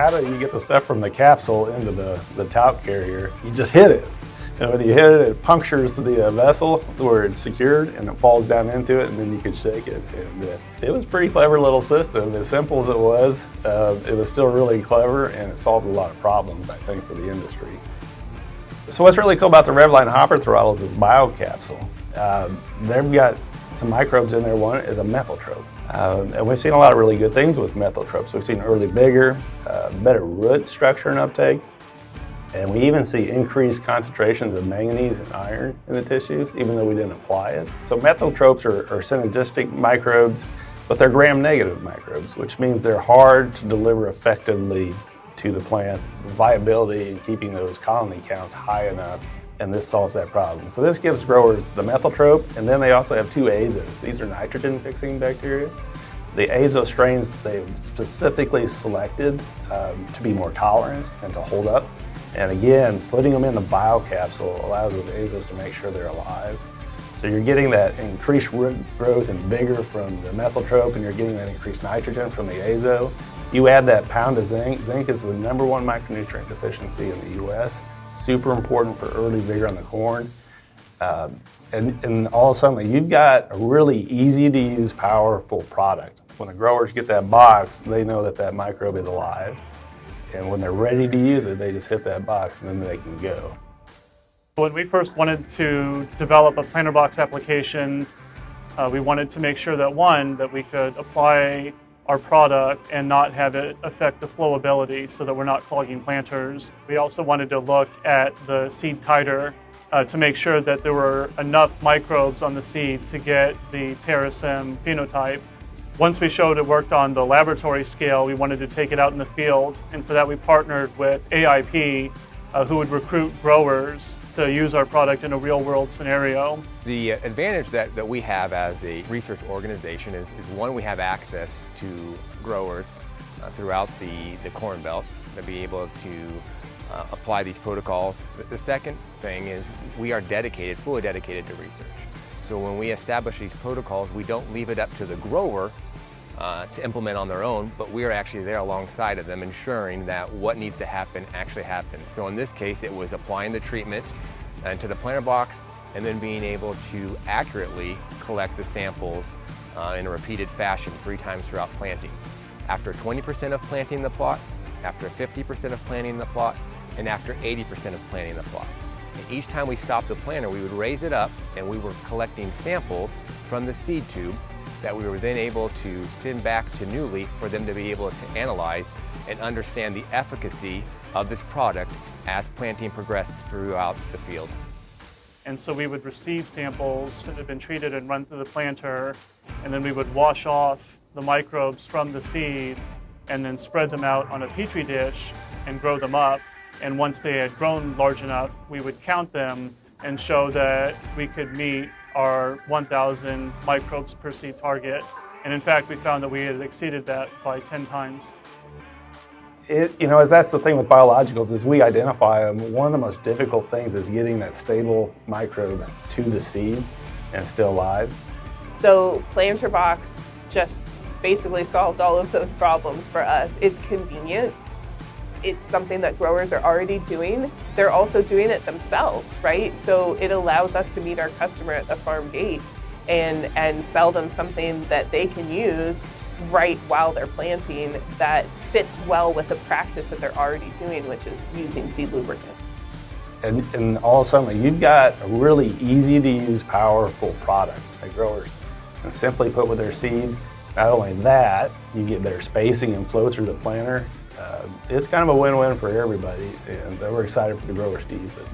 how do you get the stuff from the capsule into the talc carrier? You just hit it. And when you hit it, it punctures the vessel where it's secured and it falls down into it, and then you can shake it. And it was a pretty clever little system. As simple as it was still really clever, and it solved a lot of problems, I think, for the industry. So what's really cool about the REVLINE Hopper Throttles is Bio-Capsule. They've got some microbes in there. One is a methyltrope. And we've seen a lot of really good things with methyl-tropes. We've seen early vigor, better root structure and uptake, and we even see increased concentrations of manganese and iron in the tissues, even though we didn't apply it. So methyl-tropes are synergistic microbes, but they're gram-negative microbes, which means they're hard to deliver effectively to the plant. Viability and keeping those colony counts high enough, and this solves that problem. So this gives growers the methyl-trope, and then they also have two azos. These are nitrogen-fixing bacteria. The azo strains they've specifically selected to be more tolerant and to hold up. And again, putting them in the Bio-Capsule allows those azos to make sure they're alive. So you're getting that increased root growth and vigor from the methyl-trope, and you're getting that increased nitrogen from the azo. You add that pound of zinc. Zinc is the #1 micronutrient deficiency in the US. Super important for early vigor on the corn. And all of a sudden, you've got a really easy to use, powerful product. When the growers get that box, they know that that microbe is alive. And when they're ready to use it, they just hit that box and then they can go. When we first wanted to develop a planter box application, we wanted to make sure that we could apply our product and not have it affect the flowability so that we're not clogging planters. We also wanted to look at the seed titer to make sure that there were enough microbes on the seed to get the Meristem phenotype. Once we showed it worked on the laboratory scale, we wanted to take it out in the field, and for that we partnered with AIP, who would recruit growers to use our product in a real-world scenario. The advantage that we have as a research organization is one, we have access to growers throughout the Corn Belt to be able to apply these protocols. The second thing is we are fully dedicated to research. So when we establish these protocols, we don't leave it up to the grower to implement on their own, but we are actually there alongside of them, ensuring that what needs to happen actually happens. So in this case, it was applying the treatment into the planter box and then being able to accurately collect the samples in a repeated fashion 3 times throughout planting. After 20% of planting the plot, after 50% of planting the plot, and after 80% of planting the plot. And each time we stopped the planter, we would raise it up and we were collecting samples from the seed tube that we were then able to send back to New Leaf for them to be able to analyze and understand the efficacy of this product as planting progressed throughout the field. And so we would receive samples that had been treated and run through the planter, and then we would wash off the microbes from the seed and then spread them out on a petri dish and grow them up. And once they had grown large enough, we would count them and show that we could meet our 1,000 microbes per seed target. And in fact, we found that we had exceeded that by 10 times. As that's the thing with biologicals, is we identify them. One of the most difficult things is getting that stable microbe to the seed and still alive. So planter box just basically solved all of those problems for us. It's convenient. It's something that growers are already doing. They're also doing it themselves, right? So it allows us to meet our customer at the farm gate and sell them something that they can use right while they're planting that fits well with the practice that they're already doing, which is using seed lubricant. And all of a sudden, you've got a really easy to use, powerful product that growers can simply put with their seed. Not only that, you get better spacing and flow through the planter. It's kind of a win-win for everybody, and we're excited for the growers to use it.